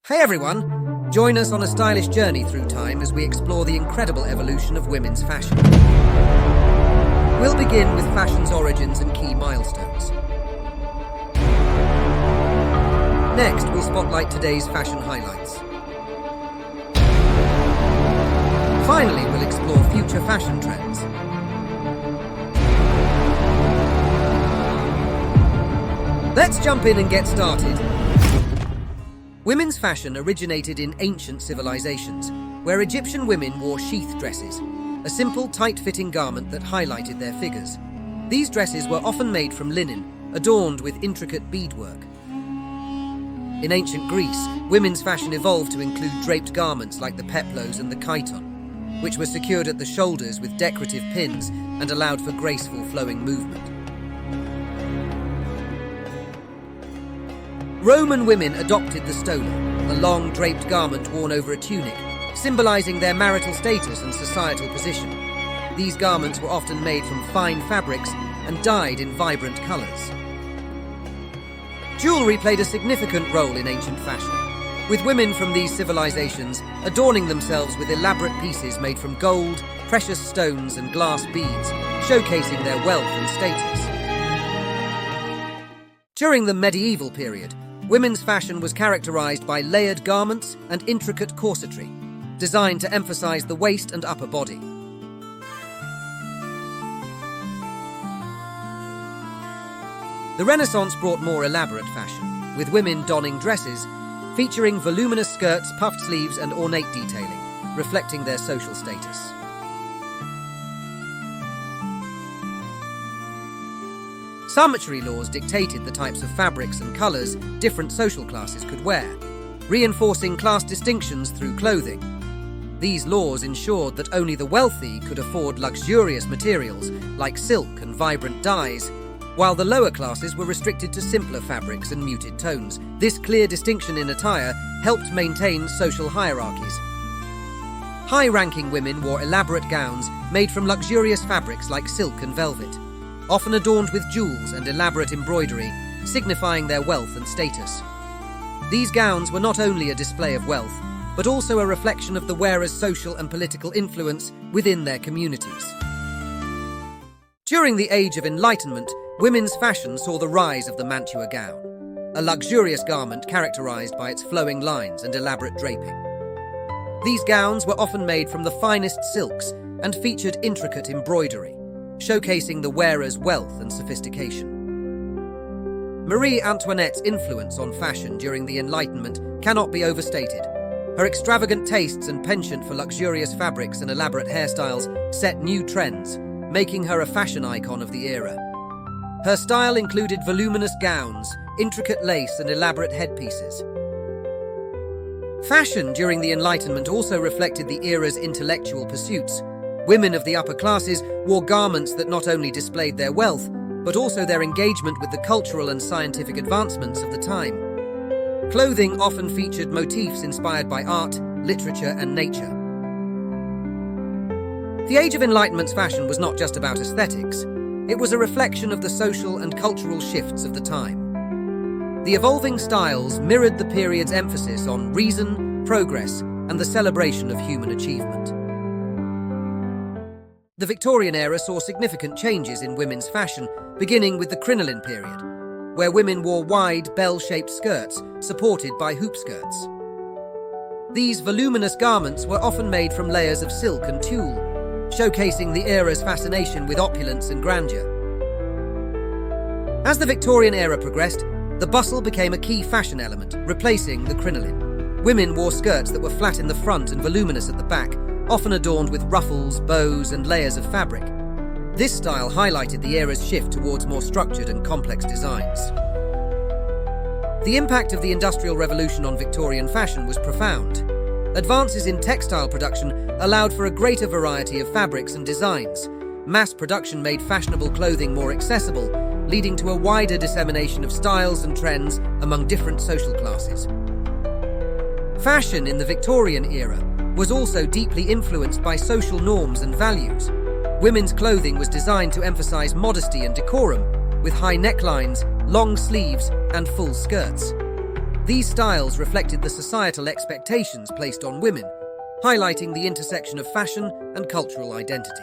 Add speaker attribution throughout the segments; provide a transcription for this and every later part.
Speaker 1: Hey everyone! Join us on a stylish journey through time as we explore the incredible evolution of women's fashion. We'll begin with fashion's origins and key milestones. Next, we'll spotlight today's fashion highlights. Finally, we'll explore future fashion trends. Let's jump in and get started. Women's fashion originated in ancient civilizations, where Egyptian women wore sheath dresses, a simple, tight-fitting garment that highlighted their figures. These dresses were often made from linen, adorned with intricate beadwork. In ancient Greece, women's fashion evolved to include draped garments like the peplos and the chiton, which were secured at the shoulders with decorative pins and allowed for graceful flowing movement. Roman women adopted the stola, a long draped garment worn over a tunic, symbolizing their marital status and societal position. These garments were often made from fine fabrics and dyed in vibrant colors. Jewelry played a significant role in ancient fashion, with women from these civilizations adorning themselves with elaborate pieces made from gold, precious stones, and glass beads, showcasing their wealth and status. During the medieval period, women's fashion was characterized by layered garments and intricate corsetry, designed to emphasize the waist and upper body. The Renaissance brought more elaborate fashion, with women donning dresses, featuring voluminous skirts, puffed sleeves, and ornate detailing, reflecting their social status. Sumptuary laws dictated the types of fabrics and colors different social classes could wear, reinforcing class distinctions through clothing. These laws ensured that only the wealthy could afford luxurious materials like silk and vibrant dyes, while the lower classes were restricted to simpler fabrics and muted tones. This clear distinction in attire helped maintain social hierarchies. High-ranking women wore elaborate gowns made from luxurious fabrics like silk and velvet, often adorned with jewels and elaborate embroidery, signifying their wealth and status. These gowns were not only a display of wealth, but also a reflection of the wearer's social and political influence within their communities. During the Age of Enlightenment, women's fashion saw the rise of the mantua gown, a luxurious garment characterized by its flowing lines and elaborate draping. These gowns were often made from the finest silks and featured intricate embroidery, showcasing the wearer's wealth and sophistication. Marie Antoinette's influence on fashion during the Enlightenment cannot be overstated. Her extravagant tastes and penchant for luxurious fabrics and elaborate hairstyles set new trends, making her a fashion icon of the era. Her style included voluminous gowns, intricate lace, and elaborate headpieces. Fashion during the Enlightenment also reflected the era's intellectual pursuits. Women of the upper classes wore garments that not only displayed their wealth, but also their engagement with the cultural and scientific advancements of the time. Clothing often featured motifs inspired by art, literature, and nature. The Age of Enlightenment's fashion was not just about aesthetics. It was a reflection of the social and cultural shifts of the time. The evolving styles mirrored the period's emphasis on reason, progress, and the celebration of human achievement. The Victorian era saw significant changes in women's fashion, beginning with the crinoline period, where women wore wide, bell-shaped skirts supported by hoop skirts. These voluminous garments were often made from layers of silk and tulle, showcasing the era's fascination with opulence and grandeur. As the Victorian era progressed, the bustle became a key fashion element, replacing the crinoline. Women wore skirts that were flat in the front and voluminous at the back, often adorned with ruffles, bows, and layers of fabric. This style highlighted the era's shift towards more structured and complex designs. The impact of the Industrial Revolution on Victorian fashion was profound. Advances in textile production allowed for a greater variety of fabrics and designs. Mass production made fashionable clothing more accessible, leading to a wider dissemination of styles and trends among different social classes. Fashion in the Victorian era was also deeply influenced by social norms and values. Women's clothing was designed to emphasize modesty and decorum, with high necklines, long sleeves, and full skirts. These styles reflected the societal expectations placed on women, highlighting the intersection of fashion and cultural identity.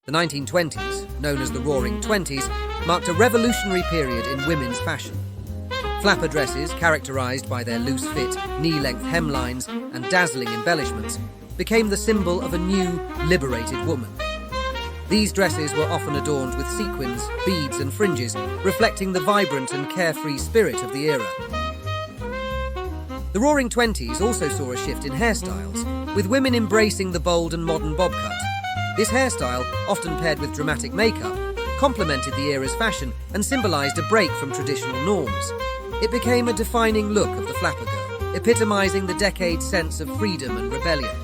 Speaker 1: The 1920s, known as the Roaring Twenties, marked a revolutionary period in women's fashion. Flapper dresses, characterized by their loose fit, knee-length hemlines, and dazzling embellishments, became the symbol of a new, liberated woman. These dresses were often adorned with sequins, beads, and fringes, reflecting the vibrant and carefree spirit of the era. The Roaring Twenties also saw a shift in hairstyles, with women embracing the bold and modern bob cut. This hairstyle, often paired with dramatic makeup, complemented the era's fashion and symbolized a break from traditional norms. It became a defining look of the flapper girl, epitomizing the decade's sense of freedom and rebellion.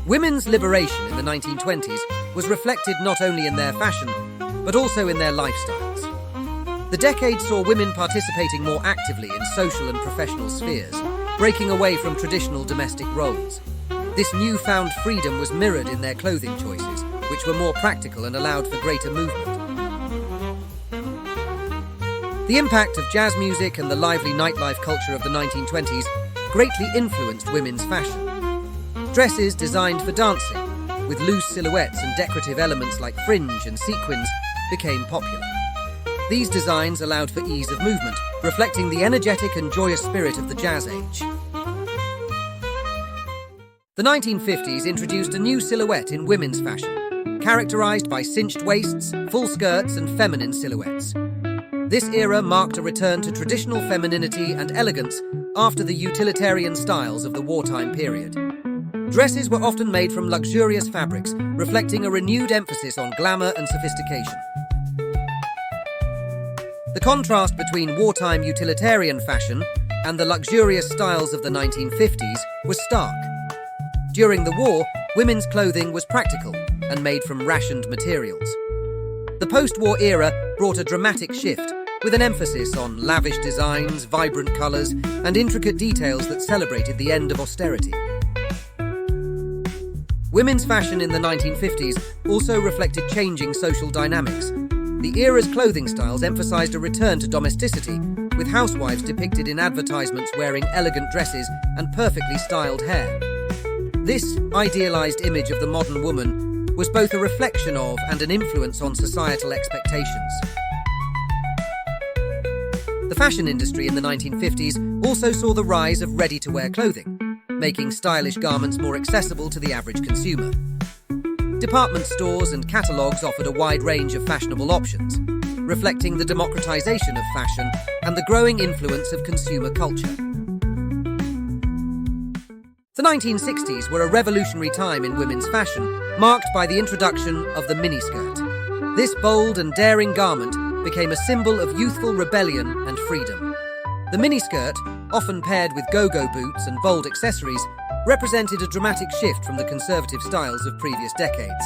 Speaker 1: Women's liberation in the 1920s was reflected not only in their fashion, but also in their lifestyles. The decade saw women participating more actively in social and professional spheres, breaking away from traditional domestic roles. This newfound freedom was mirrored in their clothing choices, which were more practical and allowed for greater movement. The impact of jazz music and the lively nightlife culture of the 1920s greatly influenced women's fashion. Dresses designed for dancing, with loose silhouettes and decorative elements like fringe and sequins, became popular. These designs allowed for ease of movement, reflecting the energetic and joyous spirit of the jazz age. The 1950s introduced a new silhouette in women's fashion, characterized by cinched waists, full skirts, and feminine silhouettes. This era marked a return to traditional femininity and elegance after the utilitarian styles of the wartime period. Dresses were often made from luxurious fabrics, reflecting a renewed emphasis on glamour and sophistication. The contrast between wartime utilitarian fashion and the luxurious styles of the 1950s was stark. During the war, women's clothing was practical and made from rationed materials. The post-war era brought a dramatic shift, with an emphasis on lavish designs, vibrant colours, and intricate details that celebrated the end of austerity. Women's fashion in the 1950s also reflected changing social dynamics. The era's clothing styles emphasized a return to domesticity, with housewives depicted in advertisements wearing elegant dresses and perfectly styled hair. This idealized image of the modern woman was both a reflection of and an influence on societal expectations. The fashion industry in the 1950s also saw the rise of ready-to-wear clothing, making stylish garments more accessible to the average consumer. Department stores and catalogues offered a wide range of fashionable options, reflecting the democratization of fashion and the growing influence of consumer culture. The 1960s were a revolutionary time in women's fashion, marked by the introduction of the miniskirt. This bold and daring garment became a symbol of youthful rebellion and freedom. The miniskirt, often paired with go-go boots and bold accessories, represented a dramatic shift from the conservative styles of previous decades.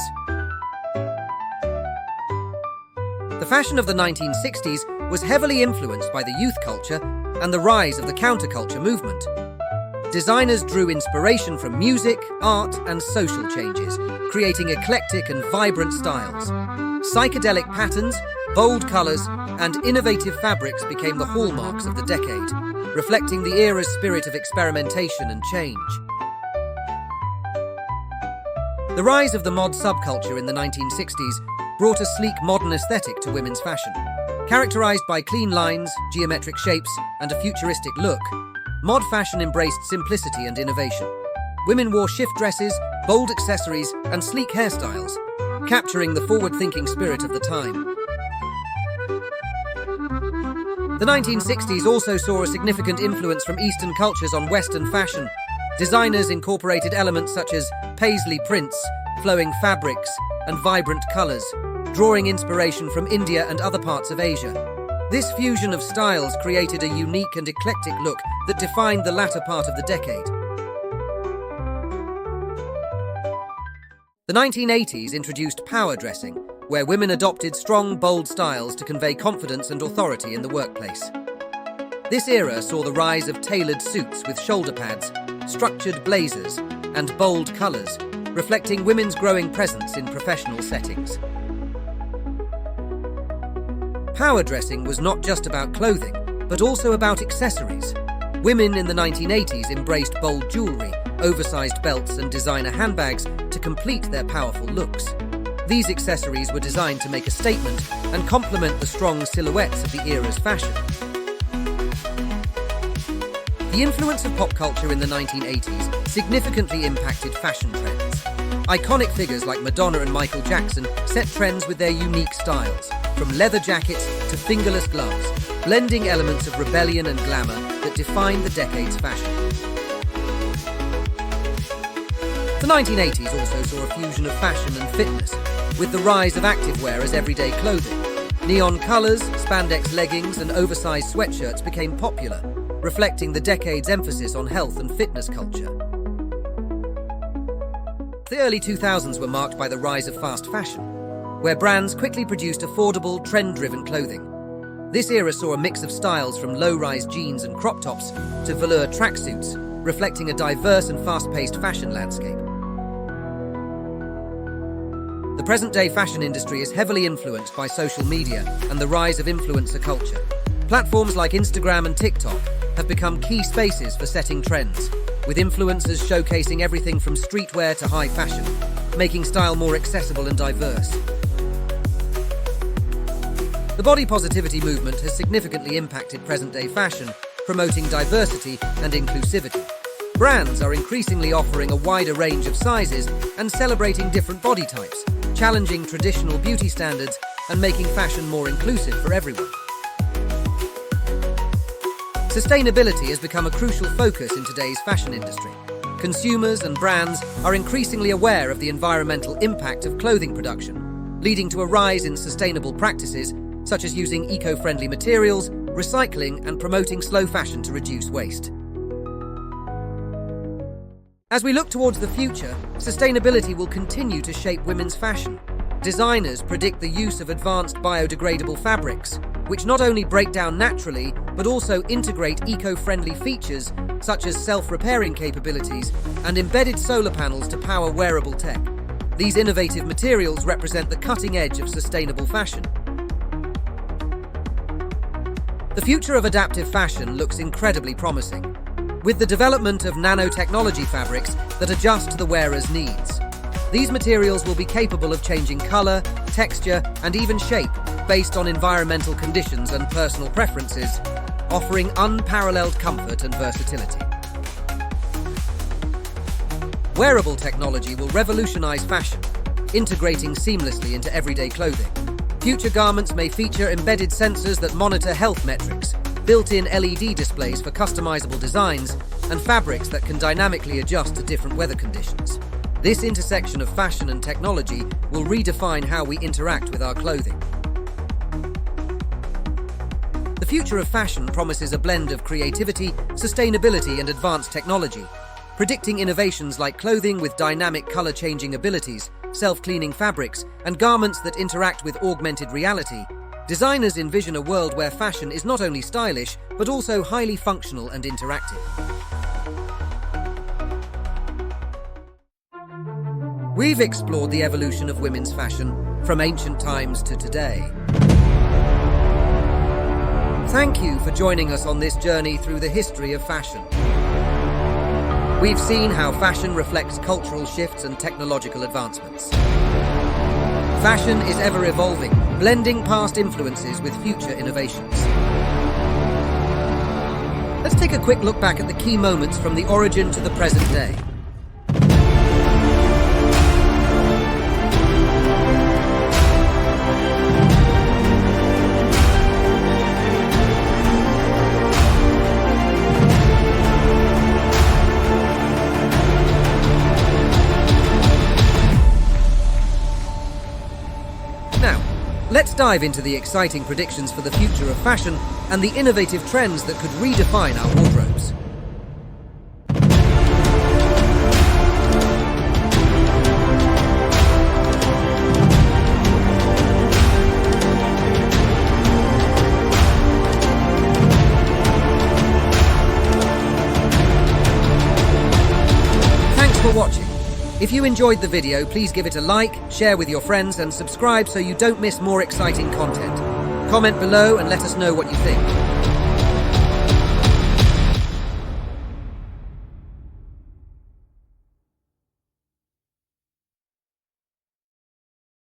Speaker 1: The fashion of the 1960s was heavily influenced by the youth culture and the rise of the counterculture movement. Designers drew inspiration from music, art, and social changes, creating eclectic and vibrant styles. Psychedelic patterns, bold colours, and innovative fabrics became the hallmarks of the decade, reflecting the era's spirit of experimentation and change. The rise of the mod subculture in the 1960s brought a sleek modern aesthetic to women's fashion. Characterized by clean lines, geometric shapes, and a futuristic look, mod fashion embraced simplicity and innovation. Women wore shift dresses, bold accessories, and sleek hairstyles, capturing the forward-thinking spirit of the time. The 1960s also saw a significant influence from Eastern cultures on Western fashion. Designers incorporated elements such as paisley prints, flowing fabrics, and vibrant colours, drawing inspiration from India and other parts of Asia. This fusion of styles created a unique and eclectic look that defined the latter part of the decade. The 1980s introduced power dressing, where women adopted strong, bold styles to convey confidence and authority in the workplace. This era saw the rise of tailored suits with shoulder pads, structured blazers, and bold colours, reflecting women's growing presence in professional settings. Power dressing was not just about clothing, but also about accessories. Women in the 1980s embraced bold jewelry, oversized belts, and designer handbags to complete their powerful looks. These accessories were designed to make a statement and complement the strong silhouettes of the era's fashion. The influence of pop culture in the 1980s significantly impacted fashion trends. Iconic figures like Madonna and Michael Jackson set trends with their unique styles, from leather jackets to fingerless gloves, blending elements of rebellion and glamour that defined the decade's fashion. The 1980s also saw a fusion of fashion and fitness, with the rise of activewear as everyday clothing. Neon colors, spandex leggings, and oversized sweatshirts became popular, reflecting the decade's emphasis on health and fitness culture. The early 2000s were marked by the rise of fast fashion, where brands quickly produced affordable, trend-driven clothing. This era saw a mix of styles from low-rise jeans and crop tops to velour tracksuits, reflecting a diverse and fast-paced fashion landscape. The present-day fashion industry is heavily influenced by social media and the rise of influencer culture. Platforms like Instagram and TikTok have become key spaces for setting trends, with influencers showcasing everything from streetwear to high fashion, making style more accessible and diverse. The body positivity movement has significantly impacted present-day fashion, promoting diversity and inclusivity. Brands are increasingly offering a wider range of sizes and celebrating different body types, challenging traditional beauty standards and making fashion more inclusive for everyone. Sustainability has become a crucial focus in today's fashion industry. Consumers and brands are increasingly aware of the environmental impact of clothing production, leading to a rise in sustainable practices such as using eco-friendly materials, recycling, and promoting slow fashion to reduce waste. As we look towards the future, sustainability will continue to shape women's fashion. Designers predict the use of advanced biodegradable fabrics, which not only break down naturally, but also integrate eco-friendly features such as self-repairing capabilities and embedded solar panels to power wearable tech. These innovative materials represent the cutting edge of sustainable fashion. The future of adaptive fashion looks incredibly promising, with the development of nanotechnology fabrics that adjust to the wearer's needs. These materials will be capable of changing color, texture, and even shape based on environmental conditions and personal preferences, offering unparalleled comfort and versatility. Wearable technology will revolutionize fashion, integrating seamlessly into everyday clothing. Future garments may feature embedded sensors that monitor health metrics, built-in LED displays for customizable designs, and fabrics that can dynamically adjust to different weather conditions. This intersection of fashion and technology will redefine how we interact with our clothing. The future of fashion promises a blend of creativity, sustainability, and advanced technology, predicting innovations like clothing with dynamic color-changing abilities, self-cleaning fabrics, and garments that interact with augmented reality. Designers envision a world where fashion is not only stylish, but also highly functional and interactive. We've explored the evolution of women's fashion from ancient times to today. Thank you for joining us on this journey through the history of fashion. We've seen how fashion reflects cultural shifts and technological advancements. Fashion is ever evolving, blending past influences with future innovations. Let's take a quick look back at the key moments from the origin to the present day. Let's dive into the exciting predictions for the future of fashion and the innovative trends that could redefine our wardrobes. Thanks for watching. If you enjoyed the video, please give it a like, share with your friends, and subscribe so you don't miss more exciting content. Comment below and let us know what you think.